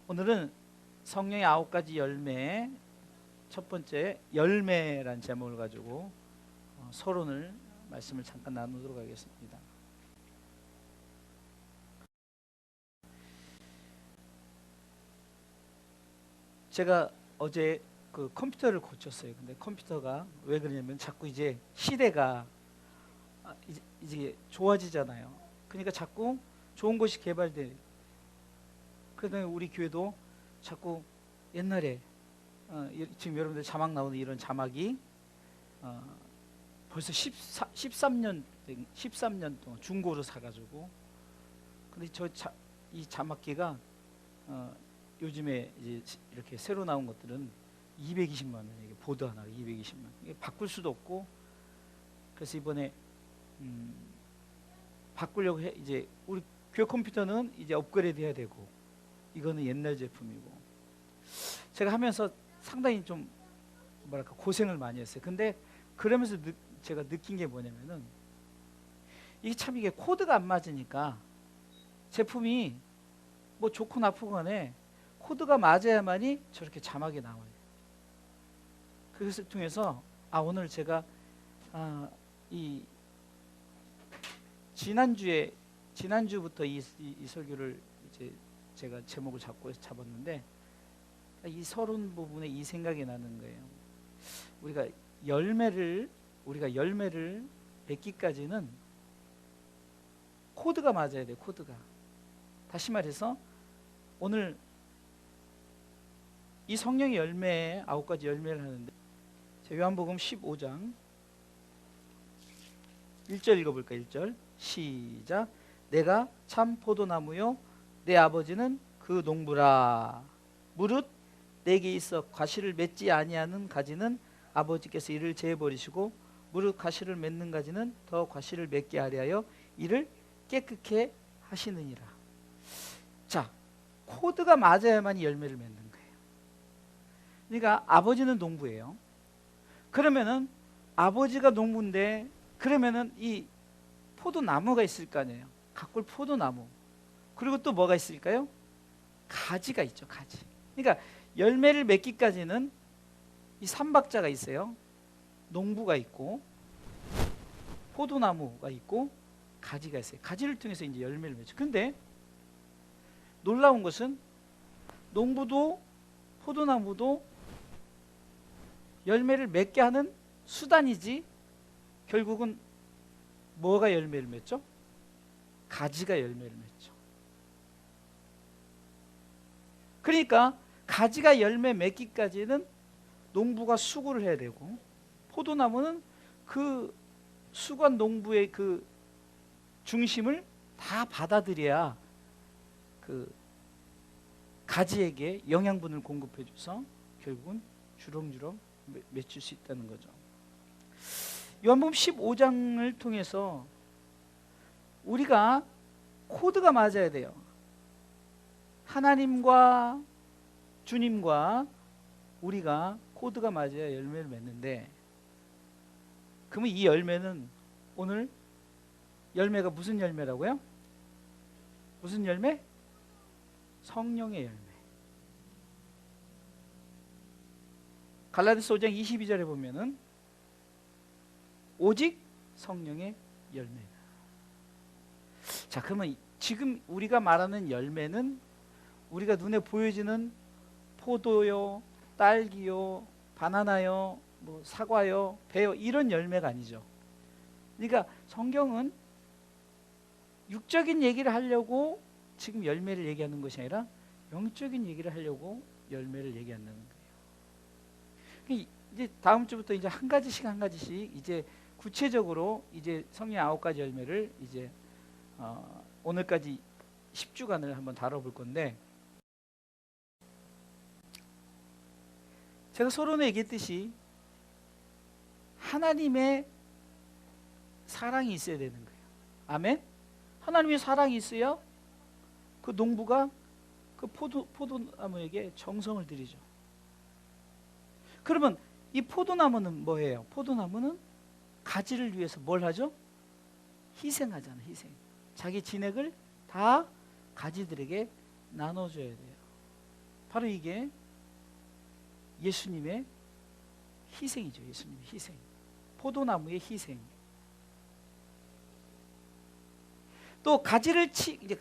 오늘은 성령의 9가지 열매 첫 번째 열매란 제목을 가지고 서론을 말씀을 잠깐 나누도록 하겠습니다. 제가 어제 그 컴퓨터를 고쳤어요. 근데 컴퓨터가 왜 그러냐면 자꾸 이제 시대가 이제 좋아지잖아요. 그러니까 자꾸 좋은 것이 개발돼. 그러다 우리 교회도 자꾸 옛날에 지금 여러분들 자막 나오는 이런 자막이 벌써 13년 동안 중고로 사가지고, 근데 이 자막기가 요즘에 이제 이렇게 새로 나온 것들은 220만 원, 이게 보드 하나가 220만 원. 이게 바꿀 수도 없고, 그래서 이번에 바꾸려고 해. 이제 우리 교회 컴퓨터는 이제 업그레이드 해야 되고, 이거는 옛날 제품이고. 제가 하면서 상당히 좀 뭐랄까 고생을 많이 했어요. 근데 그러면서 제가 느낀 게 뭐냐면은 이게 참 이게 코드가 안 맞으니까 제품이 뭐 좋고 나쁘고 간에 코드가 맞아야만이 저렇게 자막이 나와요. 그것을 통해서 오늘 제가 이 지난주부터 이 설교를 이제 제가 제목을 잡았는데, 이 서론 부분에 이 생각이 나는 거예요. 우리가 열매를 맺기까지는 코드가 맞아야 돼요. 코드가. 다시 말해서 오늘 이 성령의 열매 9가지 열매를 하는데, 요한복음 15장 1절 읽어볼까요? 1절 시작. 내가 참 포도나무요 내 아버지는 그 농부라. 무릇 내게 있어 과실을 맺지 아니하는 가지는 아버지께서 이를 제어버리시고, 무릇 과실을 맺는 가지는 더 과실을 맺게 하려 하여 이를 깨끗게 하시느니라. 자, 코드가 맞아야만 열매를 맺는 거예요. 그러니까 아버지는 농부예요. 그러면은 아버지가 농부인데, 그러면은 이 포도나무가 있을 거 아니에요. 가꿀 포도나무. 그리고 또 뭐가 있을까요? 가지가 있죠. 가지. 그러니까 열매를 맺기까지는 이 삼박자가 있어요. 농부가 있고 포도나무가 있고 가지가 있어요. 가지를 통해서 이제 열매를 맺죠. 근데 놀라운 것은 농부도 포도나무도 열매를 맺게 하는 수단이지, 결국은 뭐가 열매를 맺죠? 가지가 열매를 맺죠. 그러니까 가지가 열매 맺기까지는 농부가 수고를 해야 되고, 포도나무는 그 수고한 농부의 그 중심을 다 받아들여야 그 가지에게 영양분을 공급해 줘서 결국은 주렁주렁 맺힐 수 있다는 거죠. 요한복음 15장을 통해서 우리가 코드가 맞아야 돼요. 하나님과 주님과 우리가 코드가 맞아야 열매를 맺는데, 그러면 이 열매는 오늘 열매가 무슨 열매라고요? 무슨 열매? 성령의 열매. 갈라디아서 5장 22절에 보면은 오직 성령의 열매다. 자, 그러면 지금 우리가 말하는 열매는 우리가 눈에 보여지는 포도요, 딸기요, 바나나요, 뭐 사과요, 배요, 이런 열매가 아니죠. 그러니까 성경은 육적인 얘기를 하려고 지금 열매를 얘기하는 것이 아니라 영적인 얘기를 하려고 열매를 얘기하는 거예요. 이제 다음 주부터 이제 한 가지씩 이제 구체적으로 이제 성령 9가지 열매를 이제 오늘까지 10주간을 한번 다뤄볼 건데, 제가 서론에 얘기했듯이 하나님의 사랑이 있어야 되는 거예요. 아멘? 하나님의 사랑이 있어야 그 농부가 그 포도나무에게 정성을 들이죠. 그러면 이 포도나무는 뭐예요? 포도나무는 가지를 위해서 뭘 하죠? 희생하잖아요. 희생. 자기 진액을 다 가지들에게 나눠줘야 돼요. 바로 이게 예수님의 희생이죠. 예수님의 희생. 포도나무의 희생. 또 가지를 이제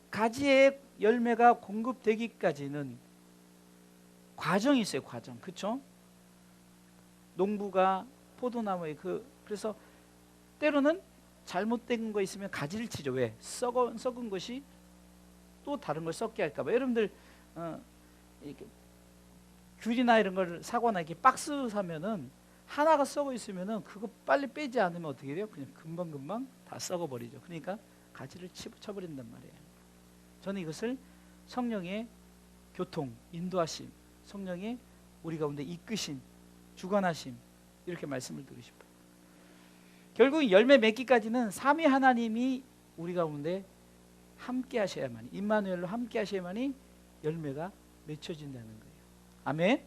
가지의 열매가 공급되기까지는 과정이 있어요. 과정. 그렇죠? 농부가 포도나무에 그래서 때로는 잘못된 거 있으면 가지를 치죠. 왜? 썩은 것이 또 다른 걸 썩게 할까 봐. 여러분들 이렇게 귤이나 이런 걸 사거나 이렇게 박스 사면은 하나가 썩어 있으면은 그거 빨리 빼지 않으면 어떻게 돼요? 그냥 금방 다 썩어 버리죠. 그러니까 가지를 쳐버린단 말이에요. 저는 이것을 성령의 교통, 인도하심, 성령의 우리 가운데 이끄심, 주관하심, 이렇게 말씀을 드리고 싶어요. 결국 열매 맺기까지는 삼위 하나님이 우리 가운데 함께 하셔야만이, 임마누엘로 함께 하셔야만이 열매가 맺혀진다는 거예요. 아멘.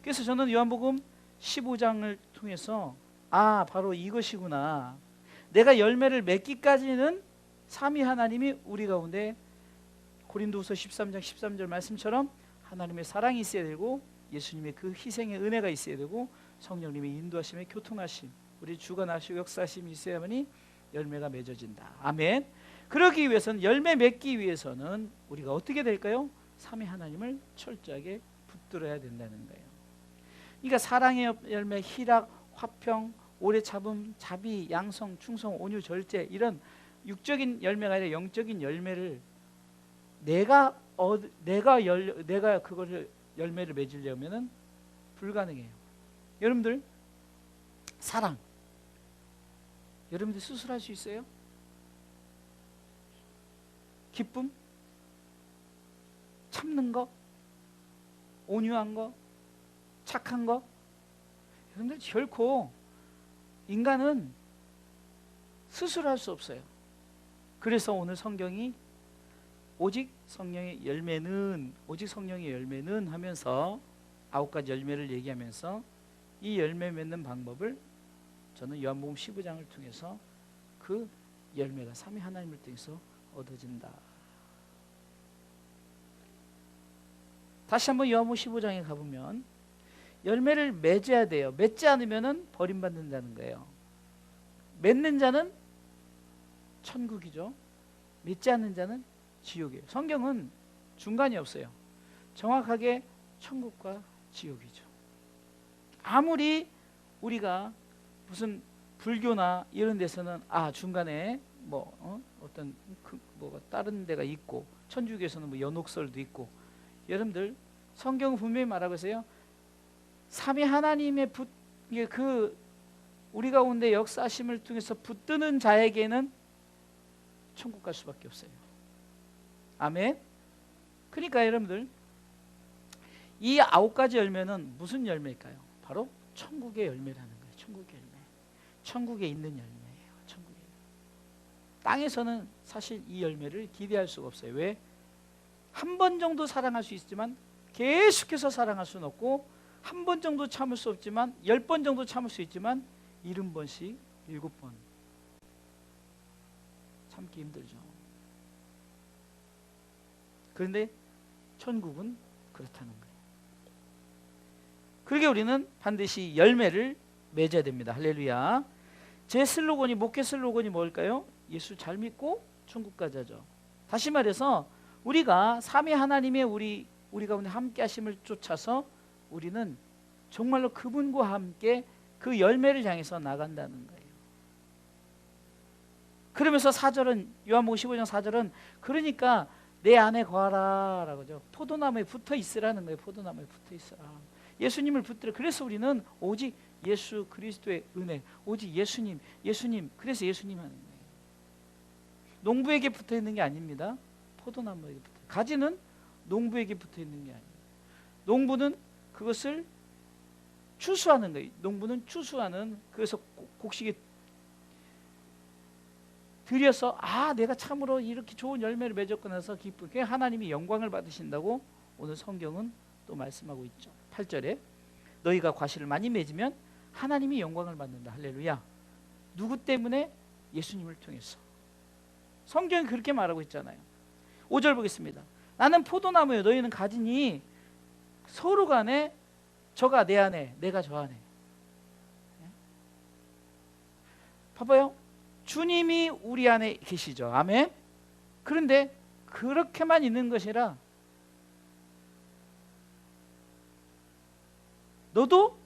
그래서 저는 요한복음 15장을 통해서 바로 이것이구나. 내가 열매를 맺기까지는 삼위 하나님이 우리 가운데, 고린도후서 13장 13절 말씀처럼 하나님의 사랑이 있어야 되고, 예수님의 그 희생의 은혜가 있어야 되고, 성령님의 인도하심의 교통하심, 우리 주관하시고 역사하심이 있어야만이 열매가 맺어진다. 아멘. 그러기 위해서는, 열매 맺기 위해서는 우리가 어떻게 될까요? 삼위 하나님을 철저하게 붙들어야 된다는 거예요. 그러니까 사랑의 열매, 희락, 화평, 오래 참음, 자비, 양성, 충성, 온유, 절제, 이런 육적인 열매가 아니라 영적인 열매를 내가 그거를 열매를 맺으려면은 불가능해요. 여러분들 사랑, 여러분들 스스로 할 수 있어요? 기쁨, 참는 거, 온유한 거, 착한 거, 여러분들 결코 인간은 스스로 할 수 없어요. 그래서 오늘 성경이 오직 성령의 열매는 하면서 9가지 열매를 얘기하면서 이 열매 맺는 방법을 저는 요한복음 15장을 통해서 그 열매가 삼위 하나님을 통해서 얻어진다. 다시 한번 요한복음 15장에 가보면 열매를 맺어야 돼요. 맺지 않으면 버림받는다는 거예요. 맺는 자는 천국이죠. 맺지 않는 자는 지옥이에요. 성경은 중간이 없어요. 정확하게 천국과 지옥이죠. 아무리 우리가 무슨 불교나 이런 데서는 중간에 어떤 뭐가 다른 데가 있고, 천주교에서는 뭐 연옥설도 있고, 여러분들 성경은 분명히 말하고 있어요. 삼위 하나님의 우리 가운데 역사하심을 통해서 붙드는 자에게는 천국 갈 수밖에 없어요. 아멘. 그러니까 여러분들 이 9가지 열매는 무슨 열매일까요? 바로 천국의 열매라는 거예요. 천국의 열매. 천국에 있는 열매예요. 천국의 열매. 땅에서는 사실 이 열매를 기대할 수가 없어요. 왜? 한 번 정도 사랑할 수 있지만 계속해서 사랑할 수는 없고, 한 번 정도 참을 수 없지만 10번 정도 참을 수 있지만 70번씩 7번 참기 힘들죠. 그런데 천국은 그렇다는 거예요. 그러게 우리는 반드시 열매를 맺어야 됩니다. 할렐루야. 제 슬로건이, 목회 슬로건이 뭘까요? 예수 잘 믿고 천국 가자죠. 다시 말해서 우리가 삼위 하나님의 우리 가운데 함께 하심을 쫓아서 우리는 정말로 그분과 함께 그 열매를 향해서 나간다는 거예요. 그러면서 4절은, 요한복음 15장 4절은 그러니까 내 안에 거하라 라고 하죠. 포도나무에 붙어 있으라는 거예요. 포도나무에 붙어 있으라. 예수님을 붙들어. 그래서 우리는 오직 예수 그리스도의 은혜, 오직 예수님, 그래서 예수님 하는 거예요. 농부에게 붙어 있는 게 아닙니다. 포도나무에게 붙어. 가지는 농부에게 붙어 있는 게 아니에요. 농부는 그것을 추수하는 거예요. 농부는 추수하는, 그래서 곡식에 들여서 내가 참으로 이렇게 좋은 열매를 맺었구나 해서 기쁘게, 그게 하나님이 영광을 받으신다고 오늘 성경은 또 말씀하고 있죠. 8절에 너희가 과실을 많이 맺으면 하나님이 영광을 받는다. 할렐루야. 누구 때문에? 예수님을 통해서. 성경이 그렇게 말하고 있잖아요. 5절 보겠습니다. 나는 포도나무요 너희는 가지니 서로 간에 저가 내 안에 내가 저 안에. 봐봐요. 주님이 우리 안에 계시죠. 아멘. 그런데 그렇게만 있는 것이라 너도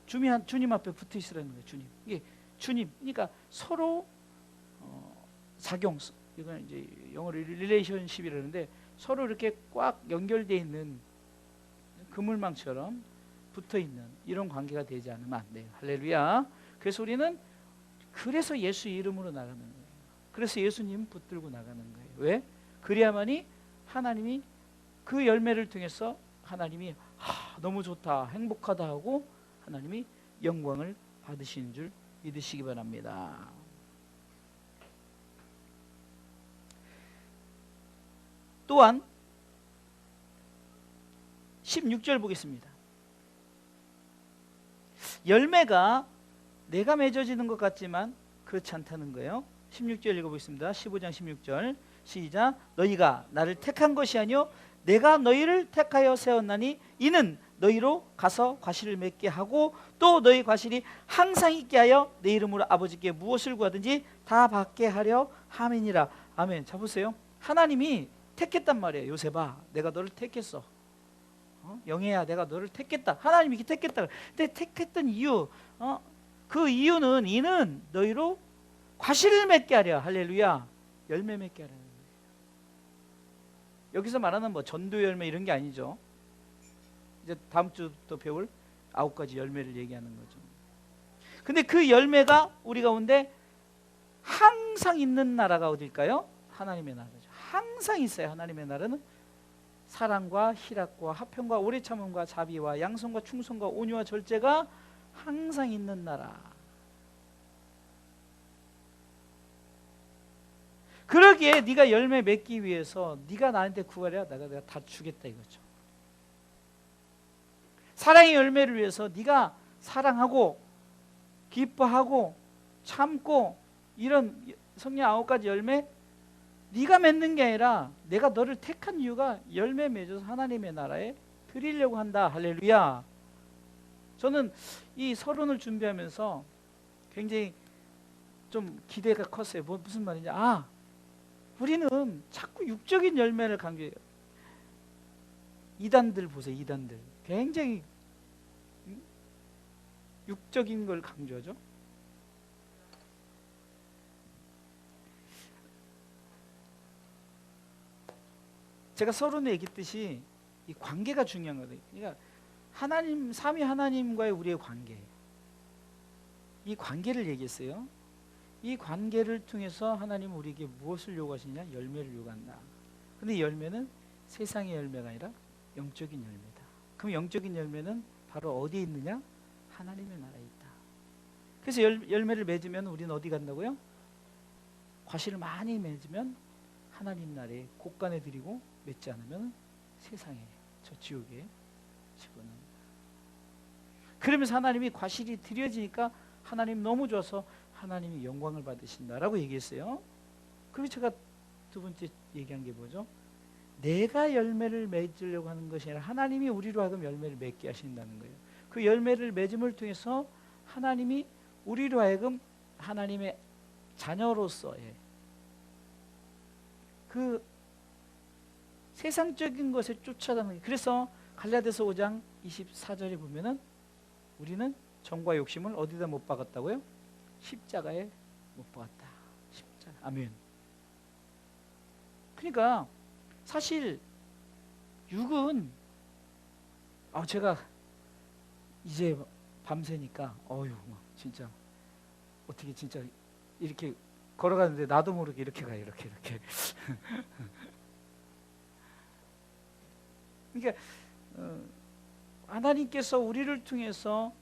주님 앞에 붙어 있으라는 거예요. 주님. 이게 주님. 그러니까 서로 작용. 이건 이제 영어로 릴레이션십이라는데 서로 이렇게 꽉 연결되어 있는 그물망처럼 붙어 있는 이런 관계가 되지 않으면 안 돼요. 할렐루야. 그래서 우리는 그래서 예수 이름으로 나가는 거예요. 그래서 예수님 붙들고 나가는 거예요. 왜? 그래야만이 하나님이 그 열매를 통해서 하나님이 너무 좋다, 행복하다 하고 하나님이 영광을 받으시는 줄 믿으시기 바랍니다. 또한 16절 보겠습니다. 열매가 내가 맺어지는 것 같지만 그렇지 않다는 거예요. 16절 읽어보겠습니다. 15장 16절 시작. 너희가 나를 택한 것이 아니요 내가 너희를 택하여 세웠나니 이는 너희로 가서 과실을 맺게 하고 또 너희 과실이 항상 있게 하여 내 이름으로 아버지께 무엇을 구하든지 다 받게 하려 함이니라. 아멘. 자 보세요. 하나님이 택했단 말이에요. 요셉아 내가 너를 택했어. 영애야 내가 너를 택했다. 하나님이 택했다. 근데 택했던 이유 그 이유는 이는 너희로 과실을 맺게 하려. 할렐루야. 열매 맺게 하려는 거예요. 여기서 말하는 뭐 전도 열매 이런 게 아니죠. 이제 다음 주부터 배울 9가지 열매를 얘기하는 거죠. 근데 그 열매가 우리 가운데 항상 있는 나라가 어딜까요? 하나님의 나라죠. 항상 있어요. 하나님의 나라는 사랑과 희락과 화평과 오래 참음과 자비와 양성과 충성과 온유와 절제가 항상 있는 나라. 그러기에 네가 열매 맺기 위해서 네가 나한테 구하랴 내가 다 주겠다 이거죠. 사랑의 열매를 위해서 네가 사랑하고 기뻐하고 참고 이런 성령 9가지 열매 네가 맺는 게 아니라 내가 너를 택한 이유가 열매 맺어서 하나님의 나라에 드리려고 한다. 할렐루야. 저는 이 서론을 준비하면서 굉장히 좀 기대가 컸어요. 무슨 말이냐. 우리는 자꾸 육적인 열매를 강조해요. 이단들 보세요. 이단들 굉장히 육적인 걸 강조하죠. 제가 서론에 얘기했듯이 이 관계가 중요한 거예요. 그러니까 하나님, 삼위 하나님과의 우리의 관계, 이 관계를 얘기했어요. 이 관계를 통해서 하나님은 우리에게 무엇을 요구하시냐? 열매를 요구한다. 근데 이 열매는 세상의 열매가 아니라 영적인 열매다. 그럼 영적인 열매는 바로 어디에 있느냐? 하나님의 나라에 있다. 그래서 열매를 맺으면 우리는 어디 간다고요? 과실을 많이 맺으면 하나님 나라에 곳간에 드리고 맺지 않으면 세상에 저 지옥에 집어넣는다. 그러면서 하나님이 과실이 드려지니까 하나님 너무 좋아서 하나님이 영광을 받으신다라고 얘기했어요. 그리고 제가 두 번째 얘기한 게 뭐죠? 내가 열매를 맺으려고 하는 것이 아니라 하나님이 우리로 하여금 열매를 맺게 하신다는 거예요. 그 열매를 맺음을 통해서 하나님이 우리로 하여금 하나님의 자녀로서의 그 세상적인 것에 쫓아가는 거예요. 그래서 갈라디아서 5장 24절에 보면은 우리는 정과 욕심을 어디다 못 박았다고요? 십자가에 못 박았다. 십자가. 아멘. 그러니까 사실 육은 제가 이제 밤새니까 진짜 어떻게 진짜 이렇게 걸어가는데 나도 모르게 이렇게 가요. 이렇게 그러니까 하나님께서 우리를 통해서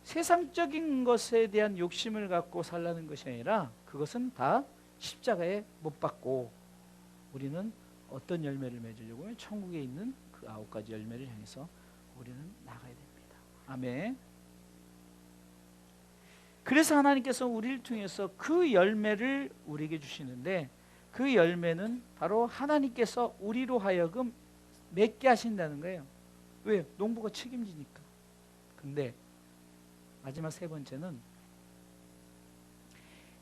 세상적인 것에 대한 욕심을 갖고 살라는 것이 아니라 그것은 다 십자가에 못 박고 우리는 어떤 열매를 맺으려고요? 천국에 있는 그 9가지 열매를 향해서 우리는 나가야 됩니다. 아멘. 그래서 하나님께서 우리를 통해서 그 열매를 우리에게 주시는데 그 열매는 바로 하나님께서 우리로 하여금 맺게 하신다는 거예요. 왜? 농부가 책임지니까. 근데 마지막 세 번째는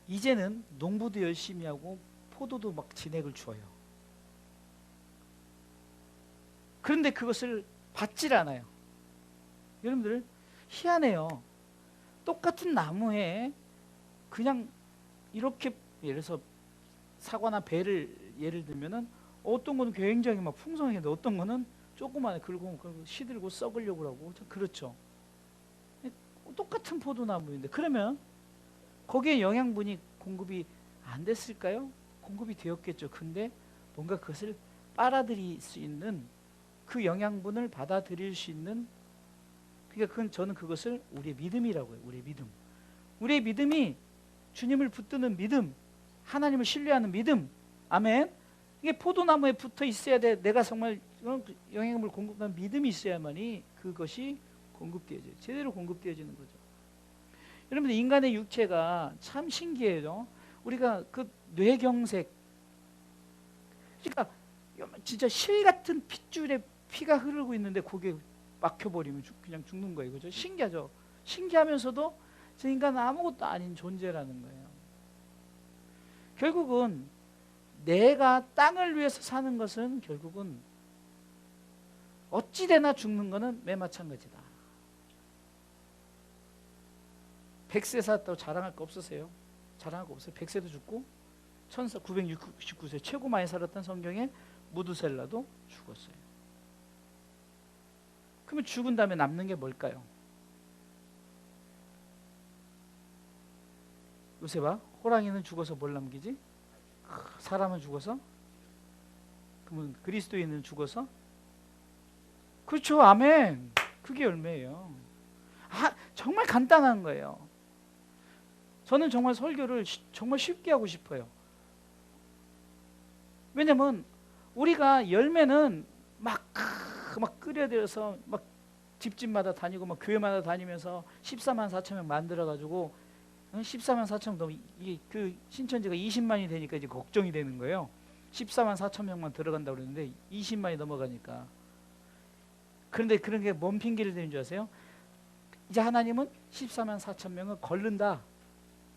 이제는 농부도 열심히 하고 포도도 막 진액을 주어요. 그런데 그것을 받질 않아요. 여러분들 희한해요. 똑같은 나무에 그냥 이렇게 예를 들어서 사과나 배를 예를 들면은 어떤 거는 굉장히 막 풍성했는데 어떤 거는 조그만해 긁고 시들고 썩으려고 하고 그렇죠. 똑같은 포도나무인데 그러면 거기에 영양분이 공급이 안 됐을까요? 공급이 되었겠죠. 근데 뭔가 그것을 빨아들일 수 있는 그 영양분을 받아들일 수 있는 그러니까 저는 그것을 우리의 믿음이라고 해요. 우리의 믿음. 우리의 믿음이 주님을 붙드는 믿음, 하나님을 신뢰하는 믿음. 아멘. 이게 포도나무에 붙어 있어야 돼. 내가 정말 영양분을 공급하는 믿음이 있어야만이 그것이 공급되어져요. 제대로 공급되어지는 거죠. 여러분들 인간의 육체가 참 신기해요. 우리가 그 뇌경색, 그러니까 진짜 실 같은 핏줄에 피가 흐르고 있는데 거기에 막혀버리면 그냥 죽는 거예요. 그죠? 신기하죠? 신기하면서도 저 인간은 아무것도 아닌 존재라는 거예요. 결국은 내가 땅을 위해서 사는 것은 결국은 어찌되나 죽는 것은 매 마찬가지다. 100세 살았다고 자랑할 거 없으세요? 자랑할 거 없어요. 100세도 죽고 1969세 최고 많이 살았던 성경에 무두셀라도 죽었어요. 그러면 죽은 다음에 남는 게 뭘까요? 요새 봐. 호랑이는 죽어서 뭘 남기지? 사람은 죽어서? 그러면 그리스도인은 죽어서? 그렇죠. 아멘. 그게 열매예요. 정말 간단한 거예요. 저는 정말 설교를 정말 쉽게 하고 싶어요. 왜냐면 우리가 열매는 막 끓여들여서 막 집집마다 다니고 막 교회마다 다니면서 14만 4천 명 만들어가지고 14만 4천 명 이게 그 신천지가 20만이 되니까 이제 걱정이 되는 거예요. 14만 4천 명만 들어간다고 그랬는데 20만이 넘어가니까. 그런데 그런 게 뭔 핑계를 대는 줄 아세요? 이제 하나님은 14만 4천 명을 걸른다.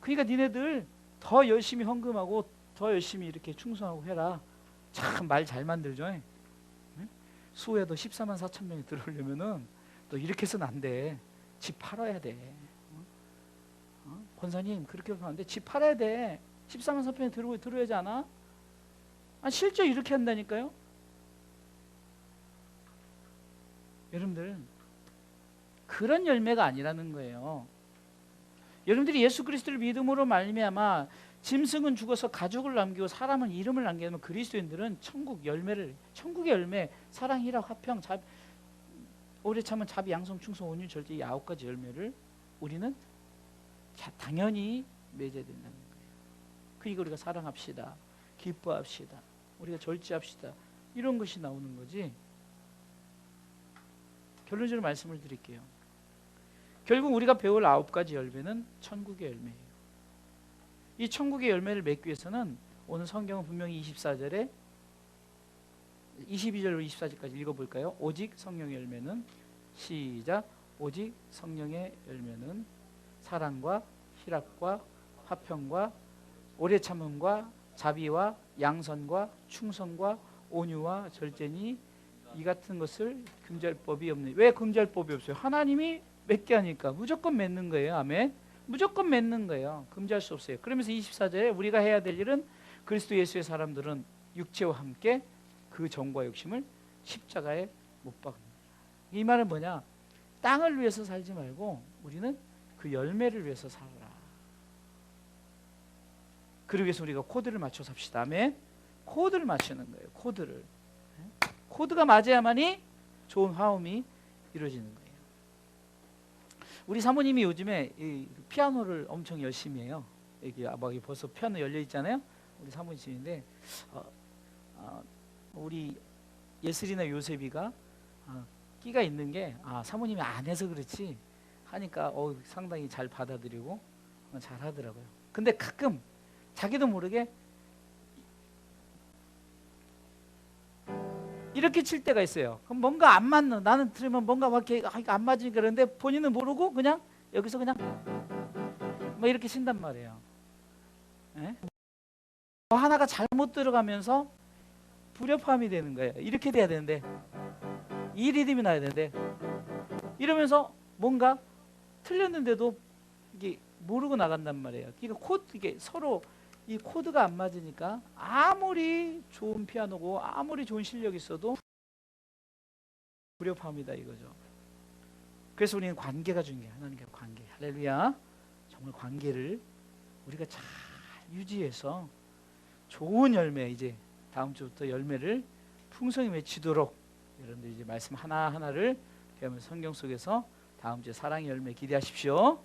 그러니까 니네들 더 열심히 헌금하고 더 열심히 이렇게 충성하고 해라. 참 말 잘 만들죠. 네? 수호에도 14만 4천 명이 들어오려면은 너 이렇게 해서는 안 돼. 집 팔아야 돼. 권사님 그렇게 하면 안 돼. 집 팔아야 돼. 14만 4천 명이 들어야지 않아? 실제 이렇게 한다니까요. 여러분들 그런 열매가 아니라는 거예요. 여러분들이 예수 그리스도를 믿음으로 말미암아 짐승은 죽어서 가죽을 남기고 사람은 이름을 남기면 그리스도인들은 천국의 열매, 사랑, 희락, 화평, 오래 참은 자비, 양성, 충성, 온유, 절제 이 9가지 열매를 우리는 당연히 맺어야 된다는 거예요. 그러니까 우리가 사랑합시다, 기뻐합시다, 우리가 절제합시다 이런 것이 나오는 거지. 결론적으로 말씀을 드릴게요. 결국 우리가 배울 9가지 열매는 천국의 열매예요. 이 천국의 열매를 맺기 위해서는 오늘 성경은 분명히 22절로 24절까지 읽어볼까요? 오직 성령의 열매는 시작. 오직 성령의 열매는 사랑과 희락과 화평과 오래 참음과 자비와 양선과 충성과 온유와 절제니 이 같은 것을 금지할 법이 없네. 왜 금지할 법이 없어요? 하나님이 맺게 하니까 무조건 맺는 거예요. 아멘. 무조건 맺는 거예요. 금지할 수 없어요. 그러면서 24절에 우리가 해야 될 일은 그리스도 예수의 사람들은 육체와 함께 그 정과 욕심을 십자가에 못 박는다. 이 말은 뭐냐? 땅을 위해서 살지 말고 우리는 그 열매를 위해서 살아라. 그러기 위해서 우리가 코드를 맞춰 삽시다. 아멘. 코드를 맞추는 거예요. 코드가 맞아야만이 좋은 화음이 이루어지는 거예요. 우리 사모님이 요즘에 이 피아노를 엄청 열심히 해요. 여기 벌써 피아노 열려 있잖아요. 우리 사모님인데 우리 예슬이나 요셉이가 끼가 있는 게 사모님이 안 해서 그렇지 하니까 상당히 잘 받아들이고 잘 하더라고요. 근데 가끔 자기도 모르게 이렇게 칠 때가 있어요. 그럼 뭔가 안 맞는, 나는 들으면 뭔가 막 이렇게 안 맞으니까 그러는데 본인은 모르고 그냥 여기서 그냥 뭐 이렇게 친단 말이에요. 예? 뭐 하나가 잘못 들어가면서 불협화음이 되는 거예요. 이렇게 돼야 되는데 이 리듬이 나야 되는데 이러면서 뭔가 틀렸는데도 이게 모르고 나간단 말이에요. 그러니까 이게 서로 이 코드가 안 맞으니까 아무리 좋은 피아노고 아무리 좋은 실력이 있어도 불협화음이다 이거죠. 그래서 우리는 관계가 중요해요. 하나님과 관계. 할렐루야. 정말 관계를 우리가 잘 유지해서 좋은 열매, 이제 다음 주부터 열매를 풍성히 맺히도록 여러분들 이제 말씀 하나하나를 배우면서 성경 속에서 다음 주에 사랑의 열매 기대하십시오.